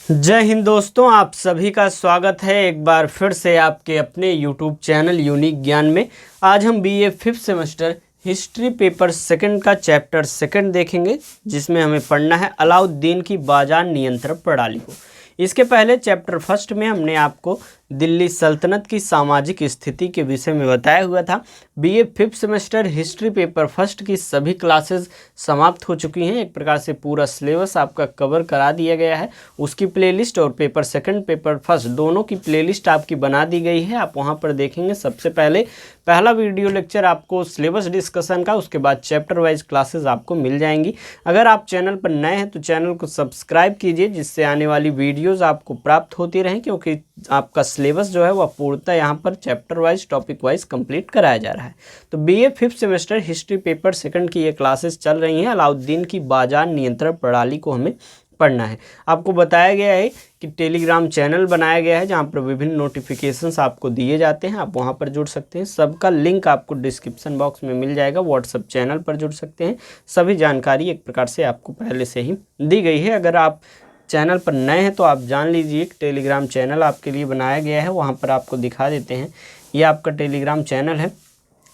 जय हिंद दोस्तों, आप सभी का स्वागत है एक बार फिर से आपके अपने यूट्यूब चैनल यूनिक ज्ञान में। आज हम BA 5th semester history paper second का चैप्टर सेकंड देखेंगे, जिसमें हमें पढ़ना है अलाउद्दीन की बाजार नियंत्रण प्रणाली को। इसके पहले चैप्टर फर्स्ट में हमने आपको दिल्ली सल्तनत की सामाजिक स्थिति के विषय में बताया हुआ था। BA 5th semester history paper first की सभी क्लासेस समाप्त हो चुकी हैं। एक प्रकार से पूरा सिलेबस आपका कवर करा दिया गया है। उसकी प्लेलिस्ट और पेपर सेकंड पेपर फर्स्ट दोनों की प्लेलिस्ट आपकी बना दी गई है, आप वहां पर देखेंगे। सबसे पहले पहला वीडियो लेक्चर आपको सिलेबस डिस्कशन का, उसके बाद चैप्टर वाइज क्लासेस आपको मिल जाएंगी। अगर आप चैनल पर नए हैं तो चैनल को सब्सक्राइब कीजिए, जिससे आने वाली वीडियोस आपको प्राप्त होती रहें, क्योंकि आपका सिलेबस जो है वह पूर्णतः यहाँ पर chapter wise topic wise complete कराया जा रहा है। तो BA 5th semester history paper second की ये क्लासेस चल रही हैं। अलाउद्दीन की बाजार नियंत्रण प्रणाली को हमें पढ़ना है। आपको बताया गया है कि टेलीग्राम चैनल बनाया गया है, जहाँ पर विभिन्न नोटिफिकेशंस आपको दिए जाते हैं, आप वहाँ पर जुड़ सकते हैं। सबका लिंक आपको डिस्क्रिप्शन बॉक्स में मिल जाएगा। व्हाट्सएप चैनल पर जुड़ सकते हैं। सभी जानकारी एक प्रकार से आपको पहले से ही दी गई है। अगर आप चैनल पर नए हैं तो आप जान लीजिए, टेलीग्राम चैनल आपके लिए बनाया गया है, वहाँ पर आपको दिखा देते हैं। ये आपका टेलीग्राम चैनल है,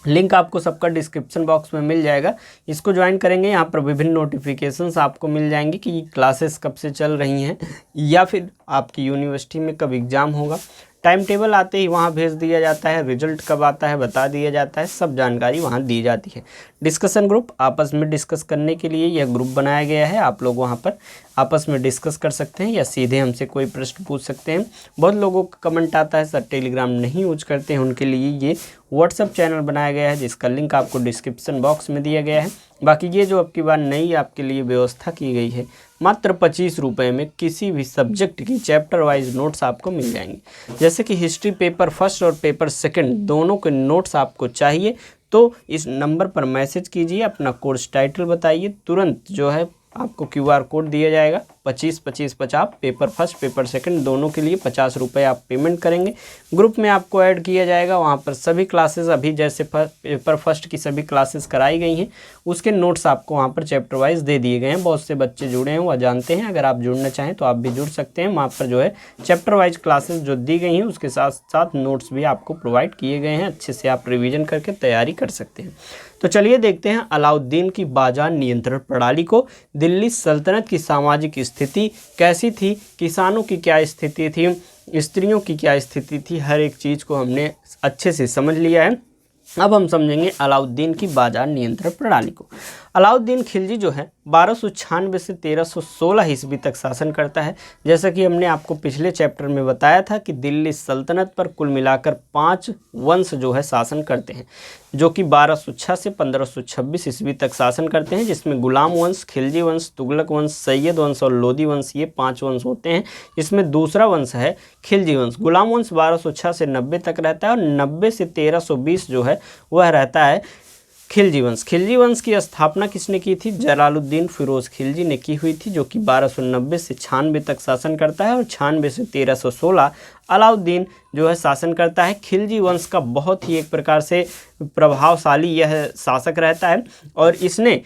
लिंक आपको सबका डिस्क्रिप्शन बॉक्स में मिल जाएगा। इसको ज्वाइन करेंगे, यहाँ पर विभिन्न नोटिफिकेशंस आपको मिल जाएंगी कि क्लासेस कब से चल रही हैं, या फिर आपकी यूनिवर्सिटी में कब एग्ज़ाम होगा। टाइम टेबल आते ही वहाँ भेज दिया जाता है, रिजल्ट कब आता है बता दिया जाता है, सब जानकारी वहाँ दी जाती है। डिस्कशन ग्रुप, आपस में डिस्कस करने के लिए यह ग्रुप बनाया गया है। आप लोग वहाँ पर आपस में डिस्कस कर सकते हैं या सीधे हमसे कोई प्रश्न पूछ सकते हैं। बहुत लोगों का कमेंट आता है सर टेलीग्राम नहीं यूज करते हैं, उनके लिए ये व्हाट्सएप चैनल बनाया गया है, जिसका लिंक आपको डिस्क्रिप्शन बॉक्स में दिया गया है। बाकी ये जो अब की बार नई आपके लिए व्यवस्था की गई है, मात्र 25 रुपये में किसी भी सब्जेक्ट की चैप्टर वाइज नोट्स आपको मिल जाएंगे। जैसे कि हिस्ट्री पेपर फर्स्ट और पेपर सेकंड दोनों के नोट्स आपको चाहिए तो इस नंबर पर मैसेज कीजिए, अपना कोर्स टाइटल बताइए, तुरंत जो है आपको QR कोड दिया जाएगा। 25-25-50 पेपर फर्स्ट पेपर सेकंड दोनों के लिए 50 रुपये आप पेमेंट करेंगे। ग्रुप में आपको ऐड किया जाएगा, वहाँ पर सभी क्लासेस अभी जैसे पेपर फर्स्ट की सभी क्लासेस कराई गई हैं, उसके नोट्स आपको वहाँ पर चैप्टर वाइज दे दिए गए हैं। बहुत से बच्चे जुड़े हैं, वह जानते हैं। अगर आप जुड़ना चाहें तो आप भी जुड़ सकते हैं। वहाँ पर जो है चैप्टर वाइज क्लासेस जो दी गई हैं उसके साथ साथ नोट्स भी आपको प्रोवाइड किए गए हैं। अच्छे से आप रिविजन करके तैयारी कर सकते हैं। तो चलिए देखते हैं अलाउद्दीन की बाजार नियंत्रण प्रणाली को। दिल्ली सल्तनत की सामाजिक स्थिति कैसी थी, किसानों की क्या स्थिति थी, स्त्रियों की क्या स्थिति थी, हर एक चीज़ को हमने अच्छे से समझ लिया है। अब हम समझेंगे अलाउद्दीन की बाजार नियंत्रण प्रणाली को। अलाउद्दीन खिलजी जो है 1296 से 1316 ईस्वी तक शासन करता है। जैसा कि हमने आपको पिछले चैप्टर में बताया था कि दिल्ली सल्तनत पर कुल मिलाकर 5 वंश जो है शासन करते हैं, जो कि 1206 से 1526 ईस्वी तक शासन करते हैं, जिसमें गुलाम वंश, खिलजी वंश, तुगलक वंश, सैयद वंश और लोदी वंश, ये 5 वंश होते हैं। इसमें दूसरा वंश है खिलजी वंश। गुलाम वंश 1206 से 90 तक रहता है और 90 से 1320 जो है वह रहता है खिलजी वंश। खिलजी वंश की स्थापना किसने की थी? जलालुद्दीन फिरोज खिलजी ने की हुई थी, जो कि 1290 से 96 तक शासन करता है और 96 से 1316 अलाउद्दीन जो है शासन करता है। खिलजी वंश का बहुत ही एक प्रकार से प्रभावशाली यह शासक रहता है और इसने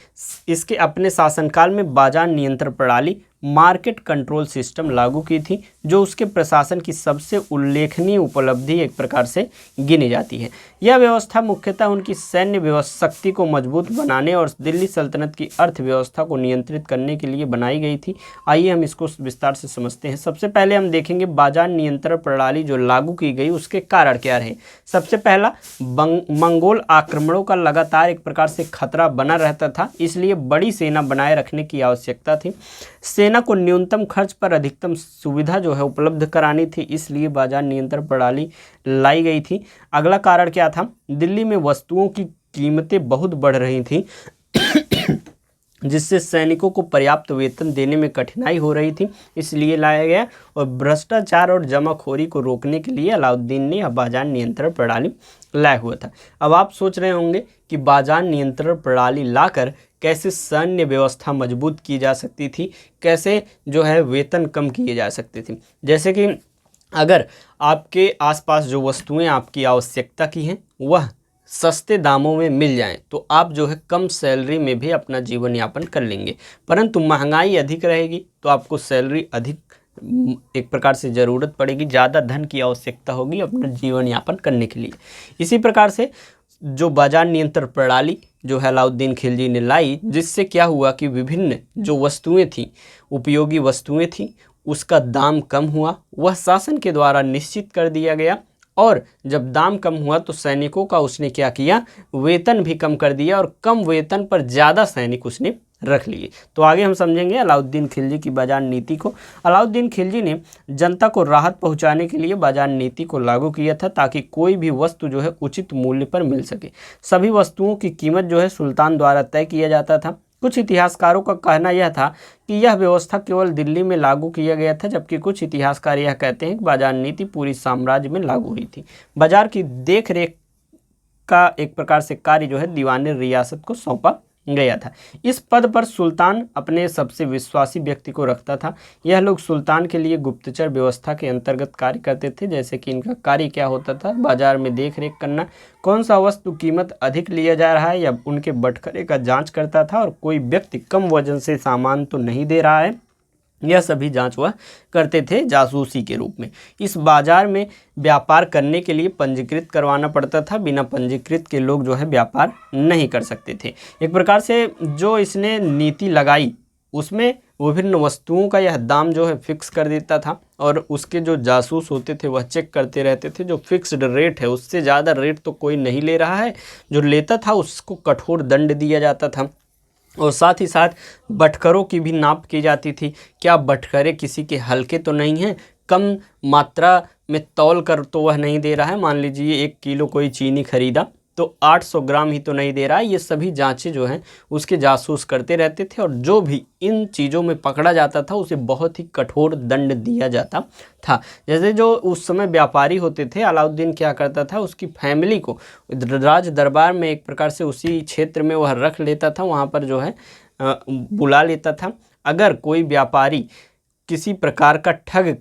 इसके अपने शासनकाल में बाजार नियंत्रण प्रणाली, मार्केट कंट्रोल सिस्टम लागू की थी, जो उसके प्रशासन की सबसे उल्लेखनीय उपलब्धि एक प्रकार से गिनी जाती है। यह व्यवस्था मुख्यतः उनकी सैन्य शक्ति को मजबूत बनाने और दिल्ली सल्तनत की अर्थव्यवस्था को नियंत्रित करने के लिए बनाई गई थी। आइए हम इसको विस्तार से समझते हैं। सबसे पहले हम देखेंगे बाजार नियंत्रण प्रणाली जो लागू की गई उसके कारण क्या रहे। सबसे पहला, मंगोल आक्रमणों का लगातार एक प्रकार से खतरा बना रहता था, इसलिए बड़ी सेना बनाए रखने की आवश्यकता थी। सेना को न्यूनतम खर्च पर अधिकतम सुविधा जो है उपलब्ध करानी थी, इसलिए बाजार नियंत्रण प्रणाली लाई गई थी। अगला कारण क्या था? दिल्ली में वस्तुओं की कीमतें बहुत बढ़ रही थी, जिससे सैनिकों को पर्याप्त वेतन देने में कठिनाई हो रही थी, इसलिए लाया गया। और भ्रष्टाचार और जमाखोरी को रोकने के लिए अलाउद्दीन ने यह बाजार नियंत्रण प्रणाली लाया हुआ था। अब आप सोच रहे होंगे कि बाजार नियंत्रण प्रणाली लाकर कैसे सैन्य व्यवस्था मजबूत की जा सकती थी, कैसे जो है वेतन कम किए जा सकते थे। जैसे कि अगर आपके आसपास जो वस्तुएं आपकी आवश्यकता की हैं वह सस्ते दामों में मिल जाएं, तो आप जो है कम सैलरी में भी अपना जीवन यापन कर लेंगे। परंतु महंगाई अधिक रहेगी तो आपको सैलरी अधिक एक प्रकार से ज़रूरत पड़ेगी, ज़्यादा धन की आवश्यकता होगी अपना जीवन यापन करने के लिए। इसी प्रकार से जो बाजार नियंत्रण प्रणाली जो है अलाउद्दीन खिलजी ने लाई, जिससे क्या हुआ कि विभिन्न जो वस्तुएं थीं, उपयोगी वस्तुएं थीं, उसका दाम कम हुआ, वह शासन के द्वारा निश्चित कर दिया गया। और जब दाम कम हुआ तो सैनिकों का उसने क्या किया, वेतन भी कम कर दिया और कम वेतन पर ज़्यादा सैनिक उसने रख लिए। तो आगे हम समझेंगे अलाउद्दीन खिलजी की बाजार नीति को। अलाउद्दीन खिलजी ने जनता को राहत पहुंचाने के लिए बाजार नीति को लागू किया था, ताकि कोई भी वस्तु जो है उचित मूल्य पर मिल सके। सभी वस्तुओं की कीमत जो है सुल्तान द्वारा तय किया जाता था। कुछ इतिहासकारों का कहना यह था कि यह व्यवस्था केवल दिल्ली में लागू किया गया था, जबकि कुछ इतिहासकार यह कहते हैं कि बाजार नीति पूरी साम्राज्य में लागू हुई थी। बाजार की देख रेख का एक प्रकार से कार्य जो है दीवान रियासत को सौंपा गया था। इस पद पर सुल्तान अपने सबसे विश्वासी व्यक्ति को रखता था। यह लोग सुल्तान के लिए गुप्तचर व्यवस्था के अंतर्गत कार्य करते थे। जैसे कि इनका कार्य क्या होता था, बाजार में देख रेख करना, कौन सा वस्तु कीमत अधिक लिया जा रहा है या उनके बटखरे का जांच करता था, और कोई व्यक्ति कम वजन से सामान तो नहीं दे रहा है, यह सभी जांच वह करते थे जासूसी के रूप में। इस बाजार में व्यापार करने के लिए पंजीकृत करवाना पड़ता था, बिना पंजीकृत के लोग जो है व्यापार नहीं कर सकते थे। एक प्रकार से जो इसने नीति लगाई उसमें विभिन्न वस्तुओं का यह दाम जो है फिक्स कर देता था, और उसके जो जासूस होते थे वह चेक करते रहते थे, जो फिक्स्ड रेट है उससे ज़्यादा रेट तो कोई नहीं ले रहा है, जो लेता था उसको कठोर दंड दिया जाता था। और साथ ही साथ बटखरों की भी नाप की जाती थी, क्या बटखरे किसी के हल्के तो नहीं हैं, कम मात्रा में तौल कर तो वह नहीं दे रहा है। मान लीजिए 1 किलो कोई चीनी खरीदा तो 800 ग्राम ही तो नहीं दे रहा है। ये सभी जांचें जो हैं उसके जासूस करते रहते थे, और जो भी इन चीज़ों में पकड़ा जाता था उसे बहुत ही कठोर दंड दिया जाता था। जैसे जो उस समय व्यापारी होते थे, अलाउद्दीन क्या करता था, उसकी फैमिली को राज दरबार में एक प्रकार से उसी क्षेत्र में वह रख लेता था, वहाँ पर जो है बुला लेता था। अगर कोई व्यापारी किसी प्रकार का ठग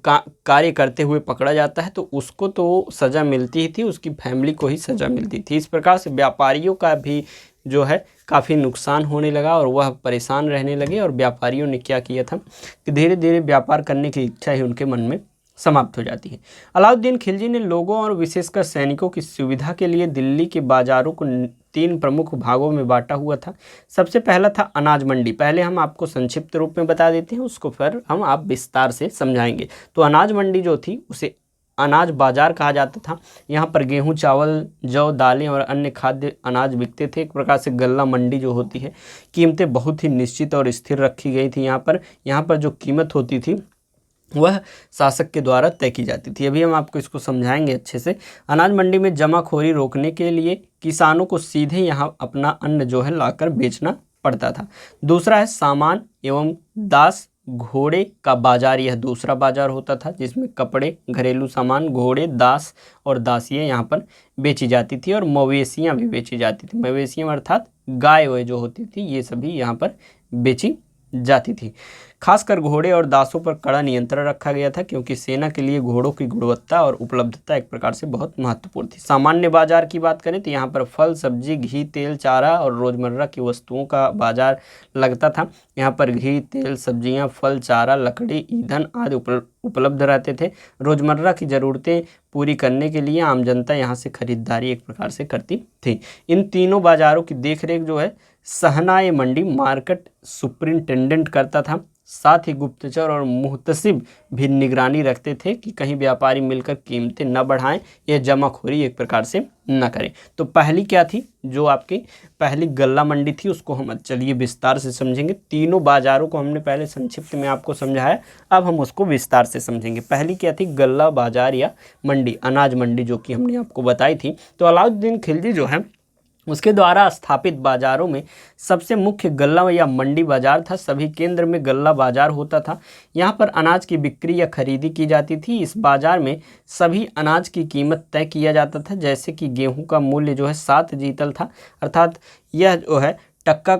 कार्य करते हुए पकड़ा जाता है तो उसको तो सज़ा मिलती ही थी, उसकी फैमिली को ही सज़ा मिलती थी। इस प्रकार से व्यापारियों का भी जो है काफ़ी नुकसान होने लगा और वह परेशान रहने लगे, और व्यापारियों ने क्या किया था कि धीरे धीरे व्यापार करने की इच्छा ही उनके मन में समाप्त हो जाती है। अलाउद्दीन खिलजी ने लोगों और विशेषकर सैनिकों की सुविधा के लिए दिल्ली के बाज़ारों को 3 प्रमुख भागों में बांटा हुआ था। सबसे पहला था अनाज मंडी। पहले हम आपको संक्षिप्त रूप में बता देते हैं, उसको फिर हम आप विस्तार से समझाएंगे। तो अनाज मंडी जो थी उसे अनाज बाजार कहा जाता था। यहाँ पर गेहूँ, चावल, जौ, दालें और अन्य खाद्य अनाज बिकते थे। एक प्रकार से गल्ला मंडी जो होती है, कीमतें बहुत ही निश्चित और स्थिर रखी गई थी। यहाँ पर जो कीमत होती थी वह शासक के द्वारा तय की जाती थी। अभी हम आपको इसको समझाएंगे अच्छे से। अनाज मंडी में जमाखोरी रोकने के लिए किसानों को सीधे यहाँ अपना अन्न जो है लाकर बेचना पड़ता था। दूसरा है सामान एवं दास घोड़े का बाजार। यह दूसरा बाजार होता था जिसमें कपड़े, घरेलू सामान, घोड़े, दास और दासियाँ यहाँ पर बेची जाती थी, और मवेशियाँ भी बेची जाती थी। मवेशियाँ अर्थात गाय वाय जो होती थी, ये सभी यहाँ पर बेची जाती थी। खासकर घोड़े और दासों पर कड़ा नियंत्रण रखा गया था, क्योंकि सेना के लिए घोड़ों की गुणवत्ता और उपलब्धता एक प्रकार से बहुत महत्वपूर्ण थी। सामान्य बाजार की बात करें तो यहाँ पर फल, सब्जी, घी, तेल, चारा और रोजमर्रा की वस्तुओं का बाजार लगता था। यहाँ पर घी, तेल, सब्जियाँ, फल, चारा, लकड़ी, ईंधन आदि उपलब्ध रहते थे। रोजमर्रा की ज़रूरतें पूरी करने के लिए आम जनता यहाँ से खरीदारी एक प्रकार से करती थी। इन तीनों बाजारों की देखरेख जो है सहनाए मंडी मार्केट सुपरिंटेंडेंट करता था। साथ ही गुप्तचर और मुहतसिब भी निगरानी रखते थे कि कहीं व्यापारी मिलकर कीमतें न बढ़ाएं या जमाखोरी एक प्रकार से न करें। तो पहली क्या थी, जो आपकी पहली गल्ला मंडी थी, उसको हम चलिए विस्तार से समझेंगे। तीनों बाजारों को हमने पहले संक्षिप्त में आपको समझाया, अब हम उसको विस्तार से समझेंगे। पहली क्या थी, गल्ला बाजार या मंडी, अनाज मंडी, जो कि हमने आपको बताई थी। तो अलाउद्दीन खिलजी जो है उसके द्वारा स्थापित बाजारों में सबसे मुख्य गल्ला या मंडी बाजार था। सभी केंद्र में गल्ला बाजार होता था। यहाँ पर अनाज की बिक्री या खरीदी की जाती थी। इस बाजार में सभी अनाज की कीमत तय किया जाता था। जैसे कि गेहूं का मूल्य जो है 7 जीतल था, अर्थात यह जो है टक्का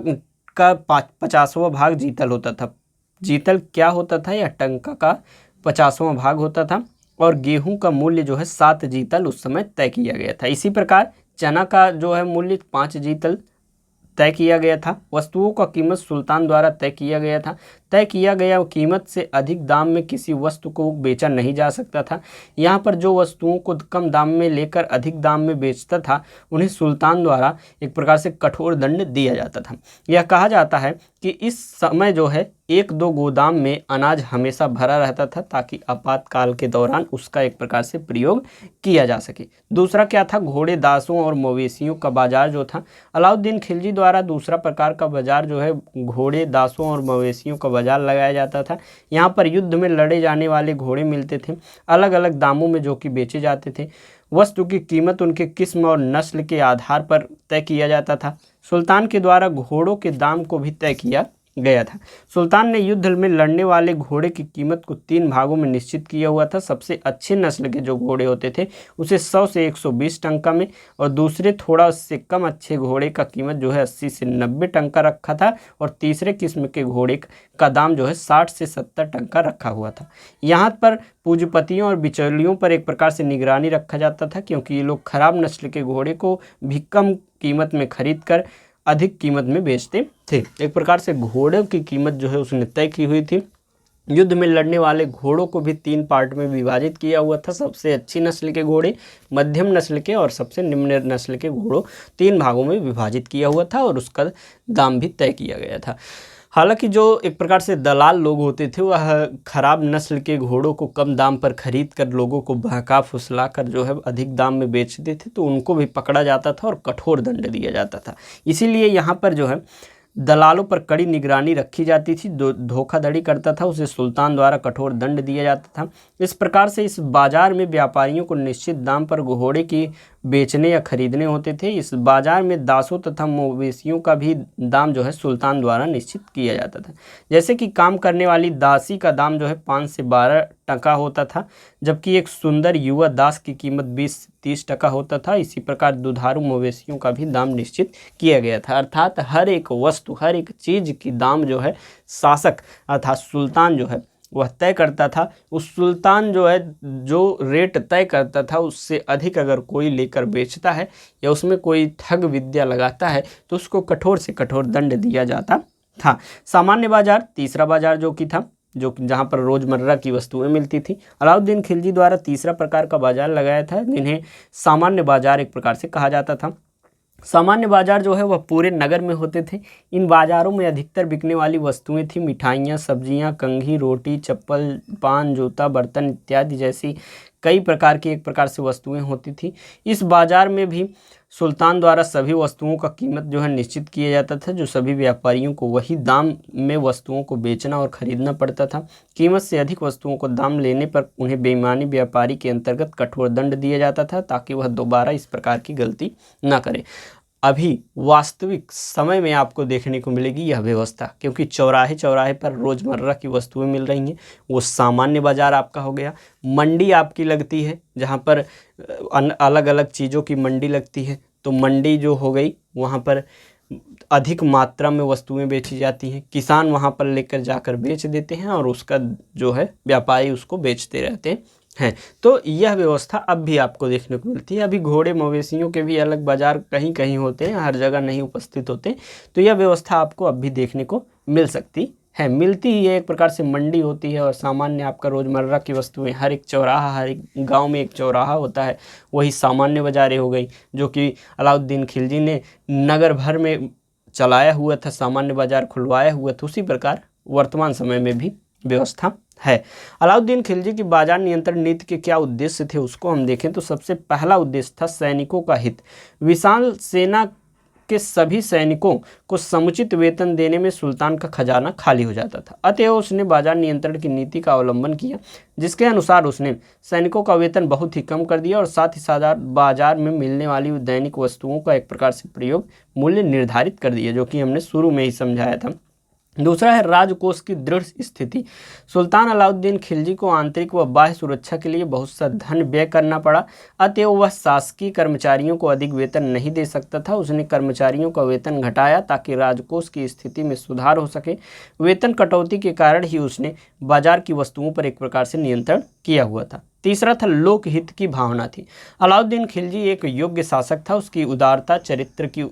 का 50वां भाग जीतल होता था। जीतल क्या होता था, यह टंका का 50वां भाग होता था, और गेहूं का मूल्य जो है 7 जीतल उस समय तय किया गया था। इसी प्रकार चना का जो है मूल्य 5 जीतल तय किया गया था। वस्तुओं का कीमत सुल्तान द्वारा तय किया गया था। तय किया गया कीमत से अधिक दाम में किसी वस्तु को बेचा नहीं जा सकता था। यहाँ पर जो वस्तुओं को कम दाम में लेकर अधिक दाम में बेचता था उन्हें सुल्तान द्वारा एक प्रकार से कठोर दंड दिया जाता था। यह कहा जाता है कि इस समय जो है 1-2 गोदाम में अनाज हमेशा भरा रहता था ताकि आपातकाल के दौरान उसका एक प्रकार से प्रयोग किया जा सके। दूसरा क्या था, घोड़े, दासों और मवेशियों का बाजार जो था। अलाउद्दीन खिलजी द्वारा दूसरा प्रकार का बाजार जो है घोड़े, दासों और मवेशियों का बाजार लगाया जाता था। यहाँ पर युद्ध में लड़े जाने वाले घोड़े मिलते थे, अलग अलग दामों में जो कि बेचे जाते थे। वस्तु की कीमत उनके किस्म और नस्ल के आधार पर तय किया जाता था। सुल्तान के द्वारा घोड़ों के दाम को भी तय किया गया था। सुल्तान ने युद्ध में लड़ने वाले घोड़े की कीमत को 3 भागों में निश्चित किया हुआ था। सबसे अच्छे नस्ल के जो घोड़े होते थे उसे 100 से 120 टंका में, और दूसरे थोड़ा उससे कम अच्छे घोड़े का कीमत जो है 80 से 90 टंका रखा था, और तीसरे किस्म के घोड़े का दाम जो है 60 से 70 टंका रखा हुआ था। यहाँ पर पूंजीपतियों और बिचौलियों पर एक प्रकार से निगरानी रखा जाता था, क्योंकि ये लोग खराब नस्ल के घोड़े को भी कम कीमत में खरीद कर अधिक कीमत में बेचते थे। एक प्रकार से घोड़े की कीमत जो है उसने तय की हुई थी। युद्ध में लड़ने वाले घोड़ों को भी 3 पार्ट में विभाजित किया हुआ था। सबसे अच्छी नस्ल के घोड़े, मध्यम नस्ल के और सबसे निम्न नस्ल के घोड़ों 3 भागों में विभाजित किया हुआ था, और उसका दाम भी तय किया गया था। हालांकि जो एक प्रकार से दलाल लोग होते थे वह खराब नस्ल के घोड़ों को कम दाम पर खरीद कर लोगों को बहका फुसला कर जो है अधिक दाम में बेचते थे, तो उनको भी पकड़ा जाता था और कठोर दंड दिया जाता था। इसीलिए यहाँ पर जो है दलालों पर कड़ी निगरानी रखी जाती थी। धोखाधड़ी करता था उसे सुल्तान द्वारा कठोर दंड दिया जाता था। इस प्रकार से इस बाजार में व्यापारियों को निश्चित दाम पर घोड़े की बेचने या खरीदने होते थे। इस बाजार में दासों तथा मवेशियों का भी दाम जो है सुल्तान द्वारा निश्चित किया जाता था। जैसे कि काम करने वाली दासी का दाम जो है 5 से 12 टका होता था, जबकि एक सुंदर युवा दास की कीमत 20 से 30 टका होता था। इसी प्रकार दुधारू मवेशियों का भी दाम निश्चित किया गया था। अर्थात हर एक वस्तु, हर एक चीज़ की दाम जो है शासक अर्थात सुल्तान जो है वह तय करता था। उस सुल्तान जो है जो रेट तय करता था उससे अधिक अगर कोई लेकर बेचता है या उसमें कोई ठग विद्या लगाता है तो उसको कठोर से कठोर दंड दिया जाता था। सामान्य बाजार तीसरा बाजार जो कि था, जो जहाँ पर रोज़मर्रा की वस्तुएं मिलती थी। अलाउद्दीन खिलजी द्वारा तीसरा प्रकार का बाजार लगाया था, जिन्हें सामान्य बाजार एक प्रकार से कहा जाता था। सामान्य बाजार जो है वह पूरे नगर में होते थे। इन बाज़ारों में अधिकतर बिकने वाली वस्तुएं थी मिठाइयाँ, सब्जियां, कंघी, रोटी, चप्पल, पान, जूता, बर्तन इत्यादि जैसी कई प्रकार की एक प्रकार से वस्तुएं होती थी। इस बाज़ार में भी सुल्तान द्वारा सभी वस्तुओं का कीमत जो है निश्चित किया जाता था, जो सभी व्यापारियों को वही दाम में वस्तुओं को बेचना और खरीदना पड़ता था। कीमत से अधिक वस्तुओं को दाम लेने पर उन्हें बेईमानी व्यापारी के अंतर्गत कठोर दंड दिया जाता था, ताकि वह दोबारा इस प्रकार की गलती न करे। अभी वास्तविक समय में आपको देखने को मिलेगी यह व्यवस्था, क्योंकि चौराहे चौराहे पर रोज़मर्रा की वस्तुएं मिल रही हैं। वो सामान्य बाजार आपका हो गया। मंडी आपकी लगती है, जहाँ पर अलग अलग चीज़ों की मंडी लगती है, तो मंडी जो हो गई वहाँ पर अधिक मात्रा में वस्तुएं बेची जाती हैं। किसान वहाँ पर लेकर जाकर बेच देते हैं और उसका जो है व्यापारी उसको बेचते रहते हैं। तो यह व्यवस्था अब भी आपको देखने को मिलती है। अभी घोड़े मवेशियों के भी अलग बाजार कहीं कहीं होते हैं, हर जगह नहीं उपस्थित होते। तो यह व्यवस्था आपको अब भी देखने को मिल सकती है, मिलती ही है। एक प्रकार से मंडी होती है और सामान्य आपका रोज़मर्रा की वस्तुएं, हर एक चौराहा, हर एक गांव में एक चौराहा होता है, वही सामान्य बाजारें हो गई, जो कि अलाउद्दीन खिलजी ने नगर भर में चलाया हुआ था, सामान्य बाजार खुलवाया हुआ था। उसी प्रकार वर्तमान समय में भी व्यवस्था है। अलाउद्दीन खिलजी की बाजार नियंत्रण नीति के क्या उद्देश्य थे उसको हम देखें तो सबसे पहला उद्देश्य था सैनिकों का हित। विशाल सेना के सभी सैनिकों को समुचित वेतन देने में सुल्तान का खजाना खाली हो जाता था। अतएव उसने बाजार नियंत्रण की नीति का अवलंबन किया, जिसके अनुसार उसने सैनिकों का वेतन बहुत ही कम कर दिया और साथ ही साथ बाजार में मिलने वाली दैनिक वस्तुओं का एक प्रकार से प्रयोग मूल्य निर्धारित कर दिया, जो कि हमने शुरू में ही समझाया था। दूसरा है राजकोष की दृढ़ स्थिति। सुल्तान अलाउद्दीन खिलजी को आंतरिक व बाह्य सुरक्षा के लिए बहुत सा धन व्यय करना पड़ा। अतएव वह शासकीय कर्मचारियों को अधिक वेतन नहीं दे सकता था। उसने कर्मचारियों का वेतन घटाया ताकि राजकोष की स्थिति में सुधार हो सके। वेतन कटौती के कारण ही उसने बाजार की वस्तुओं पर एक प्रकार से नियंत्रण किया हुआ था। तीसरा था लोकहित की भावना थी। अलाउद्दीन खिलजी एक योग्य शासक था। उसकी उदारता, चरित्र की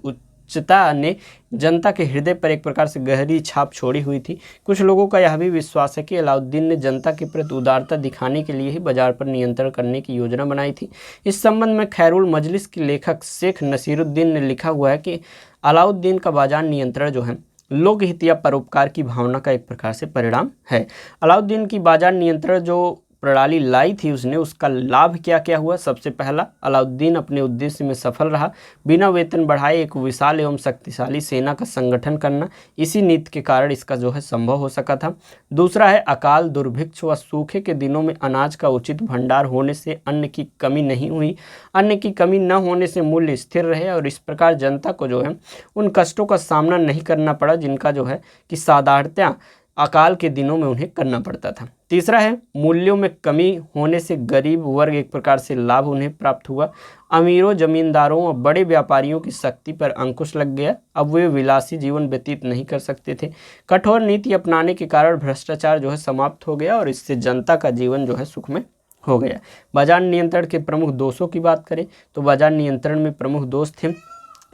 उच्चता ने जनता के हृदय पर एक प्रकार से गहरी छाप छोड़ी हुई थी। कुछ लोगों का यह भी विश्वास है कि अलाउद्दीन ने जनता के प्रति उदारता दिखाने के लिए ही बाजार पर नियंत्रण करने की योजना बनाई थी। इस संबंध में खैरुल मजलिस के लेखक शेख नसीरुद्दीन ने लिखा हुआ है कि अलाउद्दीन का बाजार नियंत्रण जो है लोकहित या परोपकार की भावना का एक प्रकार से परिणाम है। अलाउद्दीन की बाजार नियंत्रण जो प्रणाली लाई थी उसने, उसका लाभ क्या क्या हुआ। सबसे पहला, अलाउद्दीन अपने उद्देश्य में सफल रहा। बिना वेतन बढ़ाए एक विशाल एवं शक्तिशाली सेना का संगठन करना, इसी नीति के कारण इसका जो है संभव हो सका था। दूसरा है, अकाल, दुर्भिक्ष व सूखे के दिनों में अनाज का उचित भंडार होने से अन्न की कमी नहीं हुई। अन्न की कमी न होने से मूल्य स्थिर रहे और इस प्रकार जनता को जो है उन कष्टों का सामना नहीं करना पड़ा जिनका जो है कि साधारणतया अकाल के दिनों में उन्हें करना पड़ता था। तीसरा है, मूल्यों में कमी होने से गरीब वर्ग एक प्रकार से लाभ उन्हें प्राप्त हुआ। अमीरों, जमींदारों और बड़े व्यापारियों की शक्ति पर अंकुश लग गया। अब वे विलासी जीवन व्यतीत नहीं कर सकते थे। कठोर नीति अपनाने के कारण भ्रष्टाचार जो है समाप्त हो गया और इससे जनता का जीवन जो है सुखमय हो गया। बाजार नियंत्रण के प्रमुख दोषों की बात करें तो बाजार नियंत्रण में प्रमुख दोष थे,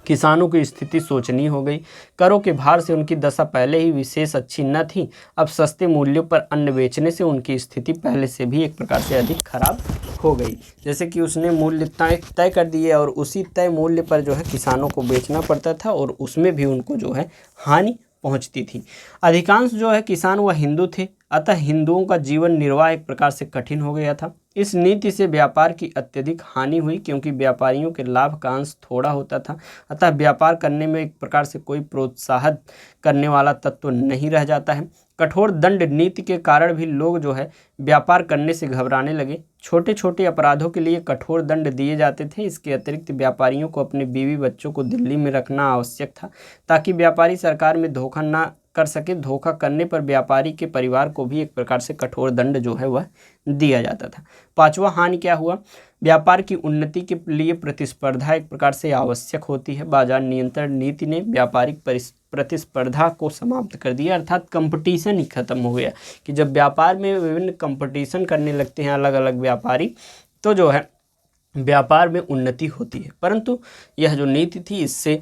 किसानों की स्थिति शोचनीय हो गई। करों के भार से उनकी दशा पहले ही विशेष अच्छी न थी, अब सस्ते मूल्यों पर अन्न बेचने से उनकी स्थिति पहले से भी एक प्रकार से अधिक खराब हो गई। जैसे कि उसने मूल्य तय कर दिए और उसी तय मूल्य पर जो है किसानों को बेचना पड़ता था और उसमें भी उनको जो है हानि पहुंचती थी। अधिकांश जो है किसान वह हिंदू थे, अतः हिंदुओं का जीवन निर्वाह एक प्रकार से कठिन हो गया था। इस नीति से व्यापार की अत्यधिक हानि हुई क्योंकि व्यापारियों के लाभ का अंश थोड़ा होता था, अतः व्यापार करने में एक प्रकार से कोई प्रोत्साहित करने वाला तत्व नहीं रह जाता है। कठोर दंड नीति के कारण भी लोग जो है व्यापार करने से घबराने लगे। छोटे छोटे अपराधों के लिए कठोर दंड दिए जाते थे। इसके अतिरिक्त व्यापारियों को अपने बीवी बच्चों को दिल्ली में रखना आवश्यक था ताकि व्यापारी सरकार में धोखा न कर सके। धोखा करने पर व्यापारी के परिवार को भी एक प्रकार से कठोर दंड जो है वह दिया जाता था। पांचवा हानि क्या हुआ, व्यापार की उन्नति के लिए प्रतिस्पर्धा एक प्रकार से आवश्यक होती है। बाजार नियंत्रण नीति ने व्यापारिक प्रतिस्पर्धा को समाप्त कर दिया, अर्थात कंपटीशन ही खत्म हो गया कि जब व्यापार में विभिन्न कंपटीशन करने लगते हैं अलग अलग व्यापारी, तो जो है व्यापार में उन्नति होती है। परंतु यह जो नीति थी इससे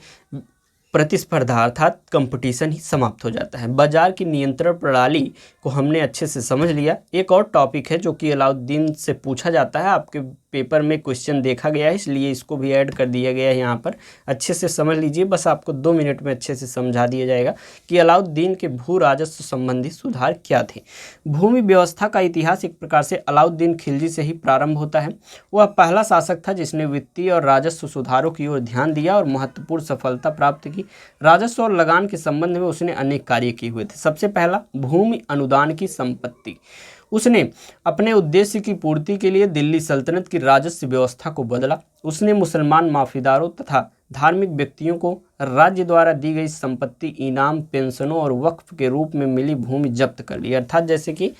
प्रतिस्पर्धा अर्थात कंपटीशन ही समाप्त हो जाता है। बाजार की नियंत्रण प्रणाली को हमने अच्छे से समझ लिया। एक और टॉपिक है जो कि अलाउद्दीन से पूछा जाता है, आपके पेपर में क्वेश्चन देखा गया है इसलिए इसको भी ऐड कर दिया गया है यहाँ पर। अच्छे से समझ लीजिए, बस आपको 2 मिनट में अच्छे से समझा दिया जाएगा कि अलाउद्दीन के भू राजस्व संबंधी सुधार क्या थे। भूमि व्यवस्था का इतिहास एक प्रकार से अलाउद्दीन खिलजी से ही प्रारंभ होता है। वह पहला शासक था जिसने वित्तीय और राजस्व सुधारों की ओर ध्यान दिया और महत्वपूर्ण सफलता प्राप्त की। राजस्व और लगान के संबंध में उसने अनेक कार्य किए हुए थे। सबसे पहला, भूमि अनुदान की संपत्ति। उसने अपने उद्देश्य की पूर्ति के लिए दिल्ली सल्तनत की राजस्व व्यवस्था को बदला। उसने मुसलमान माफीदारों तथा धार्मिक व्यक्तियों को राज्य द्वारा दी गई संपत्ति, इनाम, पेंशनों और वक्फ के रूप में मिली भूमि जब्त कर ली। अर्थात जैसे कि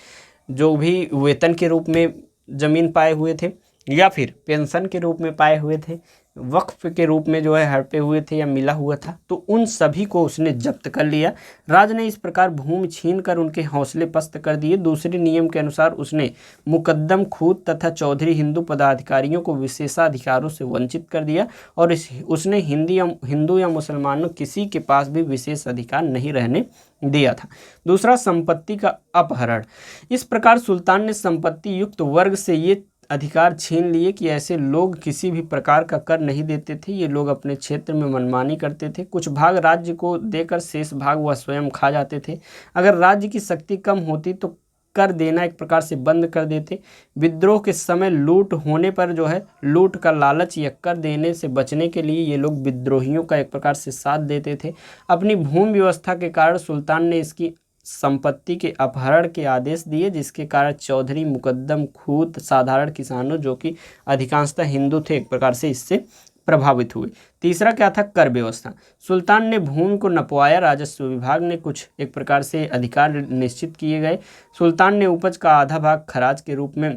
जो भी वेतन के रूप में जमीन पाए हुए थे या फिर पेंशन के रूप में पाए हुए थे, वक्फ के रूप में जो है हड़पे हुए थे या मिला हुआ था, तो उन सभी को उसने जब्त कर लिया। राज ने इस प्रकार भूमि छीन कर उनके हौसले पस्त कर दिए। दूसरे नियम के अनुसार उसने मुकद्दम, खूत तथा चौधरी हिंदू पदाधिकारियों को विशेषाधिकारों से वंचित कर दिया और उसने हिंदू या मुसलमानों किसी के पास भी विशेष अधिकार नहीं रहने दिया था। दूसरा, संपत्ति का अपहरण। इस प्रकार सुल्तान ने संपत्ति युक्त वर्ग से ये अधिकार छीन लिए कि ऐसे लोग किसी भी प्रकार का कर नहीं देते थे। ये लोग अपने क्षेत्र में मनमानी करते थे। कुछ भाग राज्य को देकर शेष भाग वह स्वयं खा जाते थे। अगर राज्य की शक्ति कम होती तो कर देना एक प्रकार से बंद कर देते। विद्रोह के समय लूट होने पर जो है लूट का लालच या कर देने से बचने के लिए ये लोग विद्रोहियों का एक प्रकार से साथ देते थे। अपनी भूमि व्यवस्था के कारण सुल्तान ने इसकी संपत्ति के अपहरण के आदेश दिए, जिसके कारण चौधरी, मुकद्दम, खूत, साधारण किसानों जो कि अधिकांशतः हिंदू थे एक प्रकार से इससे प्रभावित हुए। तीसरा क्या था, कर व्यवस्था। सुल्तान ने भूमि को नपवाया। राजस्व विभाग ने कुछ एक प्रकार से अधिकार निश्चित किए गए। सुल्तान ने उपज का आधा भाग खराज के रूप में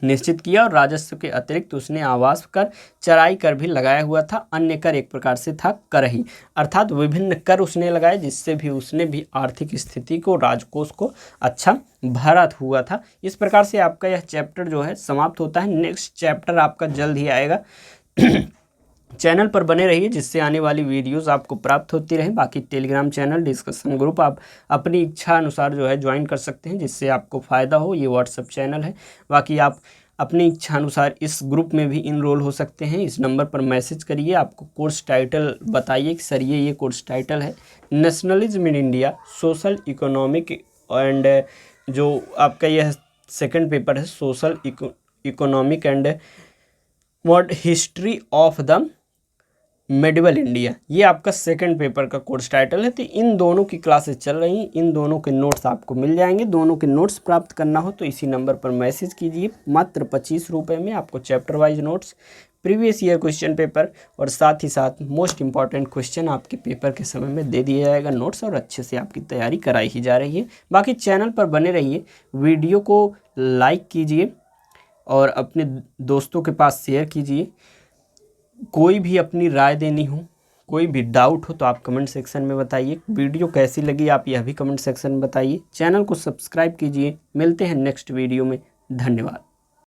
निश्चित किया और राजस्व के अतिरिक्त उसने आवास कर, चराई कर भी लगाया हुआ था। अन्य कर एक प्रकार से था करही, अर्थात विभिन्न कर उसने लगाए जिससे भी उसने भी आर्थिक स्थिति को, राजकोष को अच्छा भरा हुआ था। इस प्रकार से आपका यह चैप्टर जो है समाप्त होता है। नेक्स्ट चैप्टर आपका जल्द ही आएगा। चैनल पर बने रहिए जिससे आने वाली वीडियोस आपको प्राप्त होती रहें। बाकी टेलीग्राम चैनल, डिस्कशन ग्रुप आप अपनी इच्छा अनुसार जो है ज्वाइन कर सकते हैं जिससे आपको फ़ायदा हो। ये व्हाट्सएप चैनल है। बाकी आप अपनी इच्छा अनुसार इस ग्रुप में भी इनरोल हो सकते हैं। इस नंबर पर मैसेज करिए, आपको कोर्स टाइटल बताइए कि सर ये कोर्स टाइटल है nationalism in India, social economic and जो आपका यह सेकंड पेपर है social economic and modern history of the medieval India, ये आपका सेकंड पेपर का कोर्स टाइटल है। तो इन दोनों की क्लासेस चल रही हैं, इन दोनों के नोट्स आपको मिल जाएंगे। दोनों के नोट्स प्राप्त करना हो तो इसी नंबर पर मैसेज कीजिए। मात्र 25 रुपये में आपको chapter wise notes, previous year question paper और साथ ही साथ मोस्ट इंपॉर्टेंट क्वेश्चन आपके पेपर के समय में दे दिया जाएगा नोट्स, और अच्छे से आपकी तैयारी कराई ही जा रही है। बाकी चैनल पर बने रहिए, वीडियो को लाइक कीजिए और अपने दोस्तों के पास शेयर कीजिए। कोई भी अपनी राय देनी हो, कोई भी डाउट हो तो आप कमेंट सेक्शन में बताइए। वीडियो कैसी लगी आप यह भी कमेंट सेक्शन में बताइए। चैनल को सब्सक्राइब कीजिए। मिलते हैं नेक्स्ट वीडियो में। धन्यवाद।